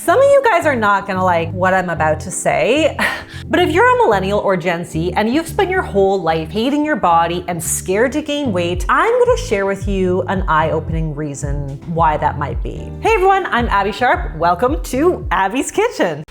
Some of you guys are not gonna like what I'm about to say, but if you're a millennial or Gen Z and you've spent your whole life hating your body and scared to gain weight, I'm gonna share with you an eye-opening reason why that might be. Hey everyone, I'm Abbey Sharp. Welcome to Abby's Kitchen.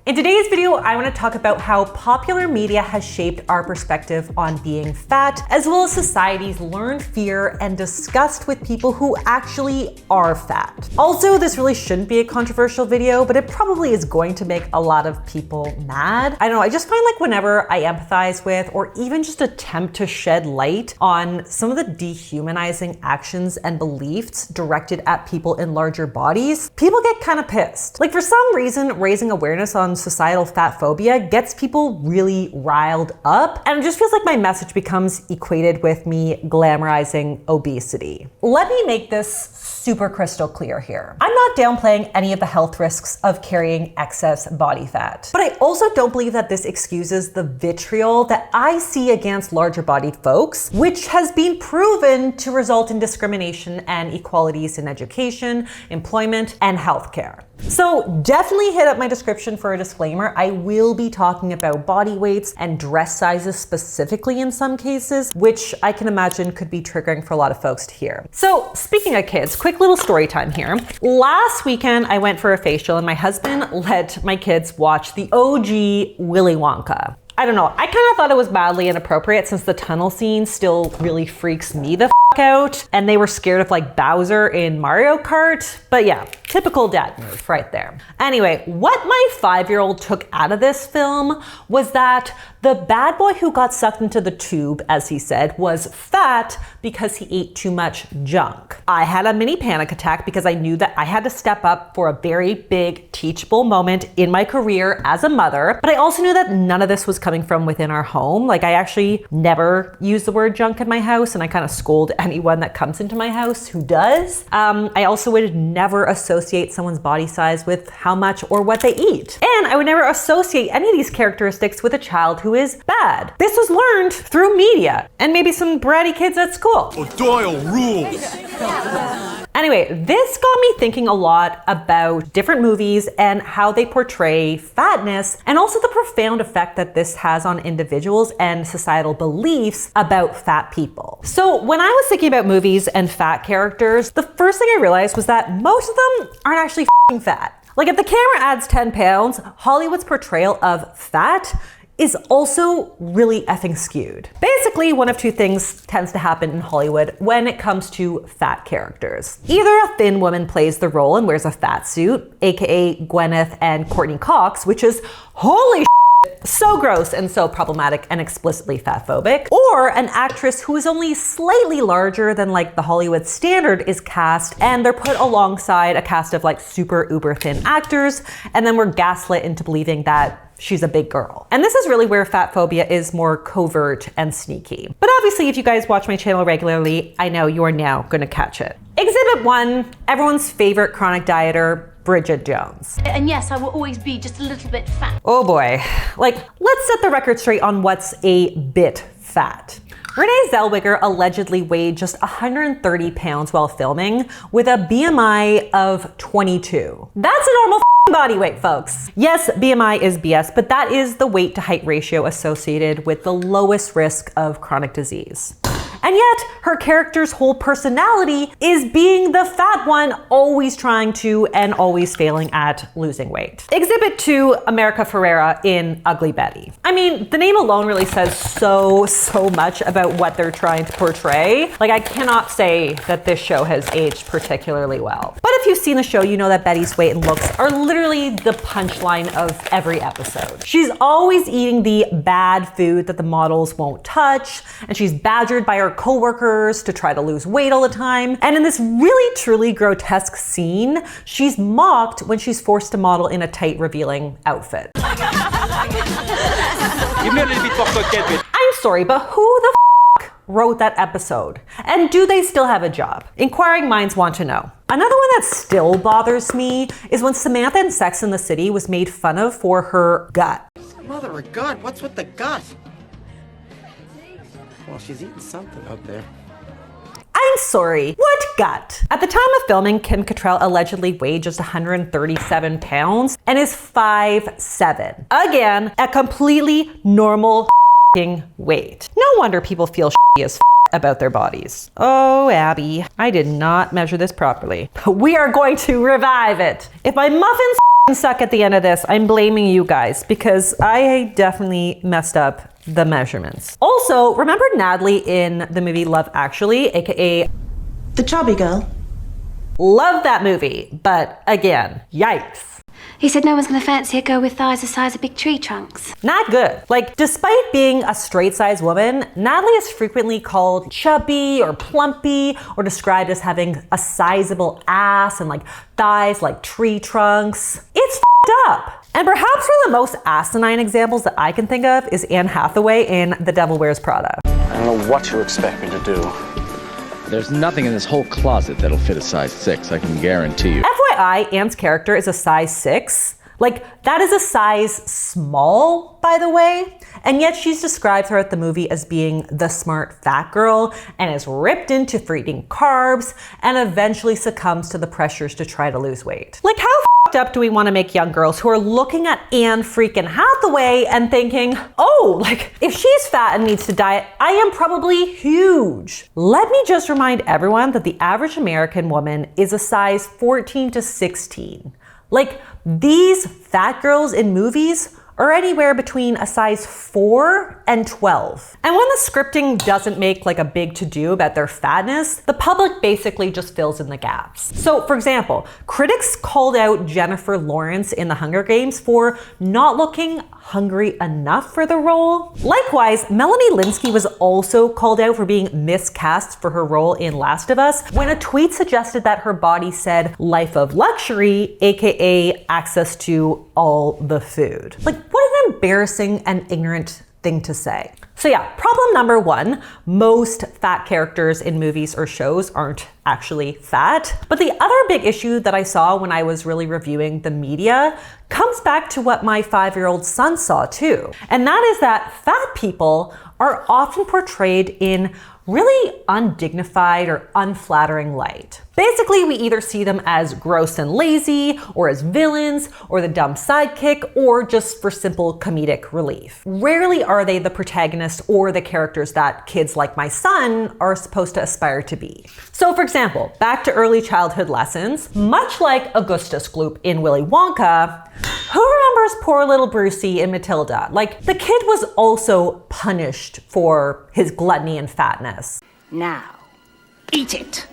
In today's video, I want to talk about how popular media has shaped our perspective on being fat, as well as society's learned fear and disgust with people who actually are fat. Also, this really shouldn't be a controversial video, but it probably is going to make a lot of people mad. I don't know, I just find like whenever I empathize with or even just attempt to shed light on some of the dehumanizing actions and beliefs directed at people in larger bodies, people get kind of pissed. Like for some reason, raising awareness on societal fat phobia gets people really riled up, and it just feels like my message becomes equated with me glamorizing obesity. Let me make this super crystal clear here. I'm not downplaying any of the health risks of carrying excess body fat, but I also don't believe that this excuses the vitriol that I see against larger bodied folks, which has been proven to result in discrimination and inequalities in education, employment, and healthcare. So definitely hit up my description for a disclaimer. I will be talking about body weights and dress sizes specifically in some cases, which I can imagine could be triggering for a lot of folks to hear. So speaking of kids, quick little story time here. Last weekend, I went for a facial and my husband let my kids watch the OG Willy Wonka. I don't know, I kind of thought it was mildly inappropriate since the tunnel scene still really freaks me the out, and they were scared of like Bowser in Mario Kart. But yeah, typical dad move right there. Anyway, what my 5-year-old took out of this film was that the bad boy who got sucked into the tube, as he said, was fat because he ate too much junk. I had a mini panic attack because I knew that I had to step up for a very big teachable moment in my career as a mother, but I also knew that none of this was coming from within our home. Like I actually never use the word junk in my house, and I kind of scold anyone that comes into my house who does. I also would never associate someone's body size with how much or what they eat. And I would never associate any of these characteristics with a child who is bad. This was learned through media and maybe some bratty kids at school. O'Doyle rules. Anyway, this got me thinking a lot about different movies and how they portray fatness, and also the profound effect that this has on individuals and societal beliefs about fat people. So when I was thinking about movies and fat characters, the first thing I realized was that most of them aren't actually f***ing fat. Like if the camera adds 10 pounds, Hollywood's portrayal of fat is also really effing skewed. Basically, one of two things tends to happen in Hollywood when it comes to fat characters. Either a thin woman plays the role and wears a fat suit, aka Gwyneth and Courtney Cox, which is holy so gross and so problematic and explicitly fatphobic, or an actress who is only slightly larger than like the Hollywood standard is cast, and they're put alongside a cast of like super uber thin actors, and then we're gaslit into believing that she's a big girl. And this is really where fat phobia is more covert and sneaky. But obviously, if you guys watch my channel regularly, I know you are now gonna catch it. Exhibit 1, everyone's favorite chronic dieter, Bridget Jones. And yes, I will always be just a little bit fat. Oh boy. Like, let's set the record straight on what's a bit fat. Renee Zellweger allegedly weighed just 130 pounds while filming with a BMI of 22. That's a normal body weight, folks. Yes, BMI is BS, but that is the weight to height ratio associated with the lowest risk of chronic disease. And yet, her character's whole personality is being the fat one, always trying to and always failing at losing weight. Exhibit 2, America Ferrera in Ugly Betty. I mean, the name alone really says so much about what they're trying to portray. Like, I cannot say that this show has aged particularly well. But if you've seen the show, you know that Betty's weight and looks are literally the punchline of every episode. She's always eating the bad food that the models won't touch, and she's badgered by her co-workers to try to lose weight all the time. And in this really truly grotesque scene, she's mocked when she's forced to model in a tight, revealing outfit. Give me a little bit more coquette. I'm sorry, but who the wrote that episode? And do they still have a job? Inquiring minds want to know. Another one that still bothers me is when Samantha in Sex and the City was made fun of for her gut. Mother of God, what's with the gut? Well, she's eating something out there. I'm sorry, what gut? At the time of filming, Kim Cattrall allegedly weighed just 137 pounds and is 5'7". Again, a completely normal weight. No wonder people feel as about their bodies. Oh, Abby, I did not measure this properly. We are going to revive it. If my muffins suck at the end of this, I'm blaming you guys because I definitely messed up the measurements. Also, remember Natalie in the movie Love Actually, aka the chubby girl? Love that movie, but again, yikes. He said no one's gonna fancy a girl with thighs the size of big tree trunks. Not good. Like, despite being a straight-sized woman, Natalie is frequently called chubby or plumpy or described as having a sizable ass and like thighs like tree trunks. It's up. And perhaps one of the most asinine examples that I can think of is Anne Hathaway in The Devil Wears Prada. I don't know what you expect me to do. There's nothing in this whole closet that'll fit a size 6, I can guarantee you. FYI, Anne's character is a size 6. Like, that is a size small, by the way. And yet she's described throughout the movie as being the smart fat girl and is ripped into for eating carbs and eventually succumbs to the pressures to try to lose weight. Like, how up do we want to make young girls who are looking at Anne freaking Hathaway and thinking, oh, like, if she's fat and needs to diet, I am probably huge. Let me just remind everyone that the average American woman is a size 14 to 16. Like, these fat girls in movies are anywhere between a size 4 and 12. And when the scripting doesn't make like a big to-do about their fatness, the public basically just fills in the gaps. So for example, critics called out Jennifer Lawrence in The Hunger Games for not looking hungry enough for the role. Likewise, Melanie Lynskey was also called out for being miscast for her role in Last of Us when a tweet suggested that her body said life of luxury, aka access to all the food. Like, what an embarrassing and ignorant thing to say. So yeah, problem number one, most fat characters in movies or shows aren't actually fat. But the other big issue that I saw when I was really reviewing the media comes back to what my 5-year-old son saw too. And that is that fat people are often portrayed in really undignified or unflattering light. Basically, we either see them as gross and lazy, or as villains, or the dumb sidekick, or just for simple comedic relief. Rarely are they the protagonists or the characters that kids like my son are supposed to aspire to be. So for example, back to early childhood lessons, much like Augustus Gloop in Willy Wonka, who remembers poor little Brucey in Matilda? Like, the kid was also punished for his gluttony and fatness. Now, eat it.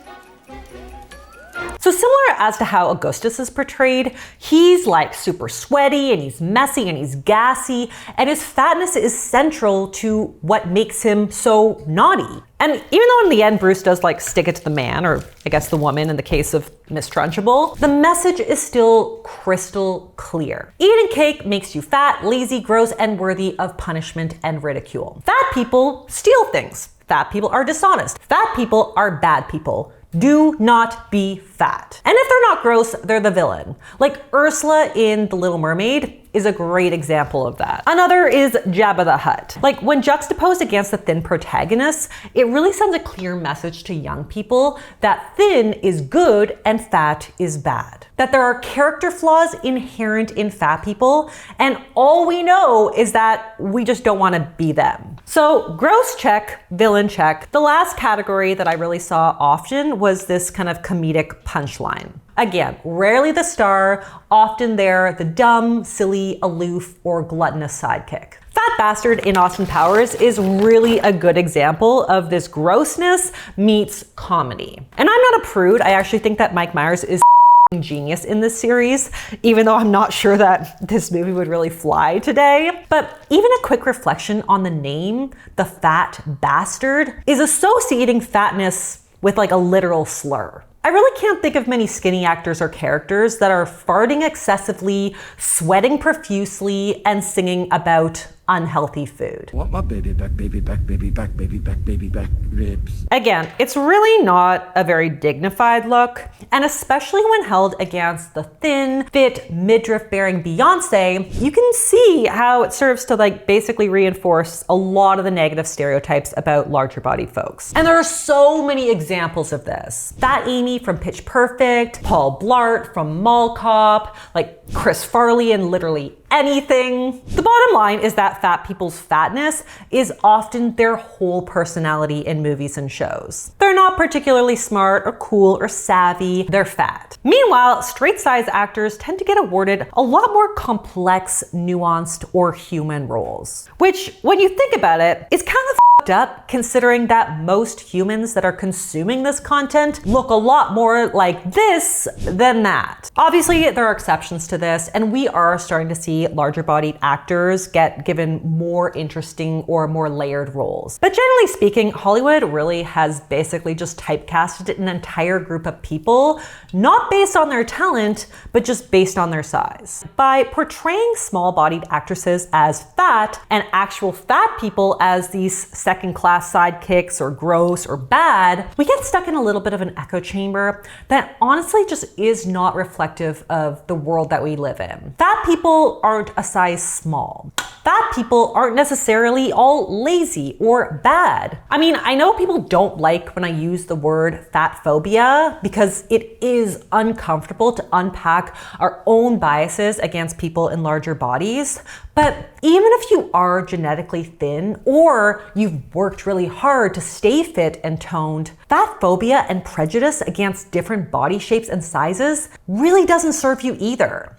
So similar as to how Augustus is portrayed, he's like super sweaty and he's messy and he's gassy, and his fatness is central to what makes him so naughty. And even though in the end Bruce does like stick it to the man, or I guess the woman in the case of Miss Trunchbull, the message is still crystal clear. Eating cake makes you fat, lazy, gross, and worthy of punishment and ridicule. Fat people steal things. Fat people are dishonest. Fat people are bad people. Do not be fat. And if they're not gross, they're the villain. Like Ursula in The Little Mermaid is a great example of that. Another is Jabba the Hutt. Like, when juxtaposed against the thin protagonist, it really sends a clear message to young people that thin is good and fat is bad. That there are character flaws inherent in fat people, and all we know is that we just don't want to be them. So gross check, villain check. The last category that I really saw often was this kind of comedic punchline. Again, rarely the star, often they're the dumb, silly, aloof, or gluttonous sidekick. Fat Bastard in Austin Powers is really a good example of this grossness meets comedy. And I'm not a prude, I actually think that Mike Myers is genius in this series, even though I'm not sure that this movie would really fly today. But even a quick reflection on the name, the Fat Bastard, is associating fatness with like a literal slur. I really can't think of many skinny actors or characters that are farting excessively, sweating profusely, and singing about unhealthy food. Want my baby back, baby back, baby back, baby back, baby back ribs. Again, it's really not a very dignified look, and especially when held against the thin, fit, midriff-bearing Beyonce, you can see how it serves to basically reinforce a lot of the negative stereotypes about larger-bodied folks. And there are so many examples of this. Fat Amy from Pitch Perfect, Paul Blart from Mall Cop, Chris Farley in literally anything. The bottom line is that fat people's fatness is often their whole personality in movies and shows. They're not particularly smart or cool or savvy, they're fat. Meanwhile, straight-size actors tend to get awarded a lot more complex, nuanced, or human roles. Which, when you think about it, is kind of up considering that most humans that are consuming this content look a lot more like this than that. Obviously, there are exceptions to this, and we are starting to see larger bodied actors get given more interesting or more layered roles. But generally speaking, Hollywood really has basically just typecasted an entire group of people, not based on their talent, but just based on their size. By portraying small bodied actresses as fat and actual fat people as these second-class sidekicks or gross or bad, we get stuck in a little bit of an echo chamber that honestly just is not reflective of the world that we live in. Fat people aren't a size small. Fat people aren't necessarily all lazy or bad. I mean, I know people don't like when I use the word fat phobia because it is uncomfortable to unpack our own biases against people in larger bodies. But even if you are genetically thin or you've worked really hard to stay fit and toned, fat phobia and prejudice against different body shapes and sizes really doesn't serve you either.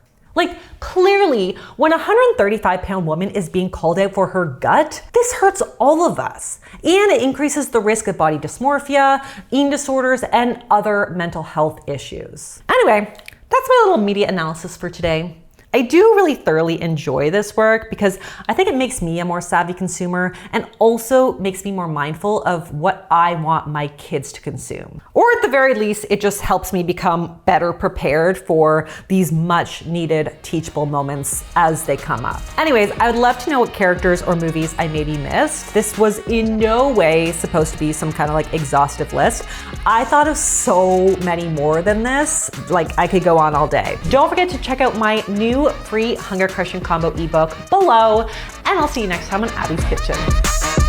Clearly, when a 135-pound woman is being called out for her gut, this hurts all of us. And it increases the risk of body dysmorphia, eating disorders, and other mental health issues. Anyway, that's my little media analysis for today. I do really thoroughly enjoy this work because I think it makes me a more savvy consumer and also makes me more mindful of what I want my kids to consume. Or at the very least, it just helps me become better prepared for these much needed teachable moments as they come up. Anyways, I would love to know what characters or movies I maybe missed. This was in no way supposed to be some kind of exhaustive list. I thought of so many more than this. I could go on all day. Don't forget to check out my new free Hunger Crushing Combo ebook below, and I'll see you next time on Abby's Kitchen.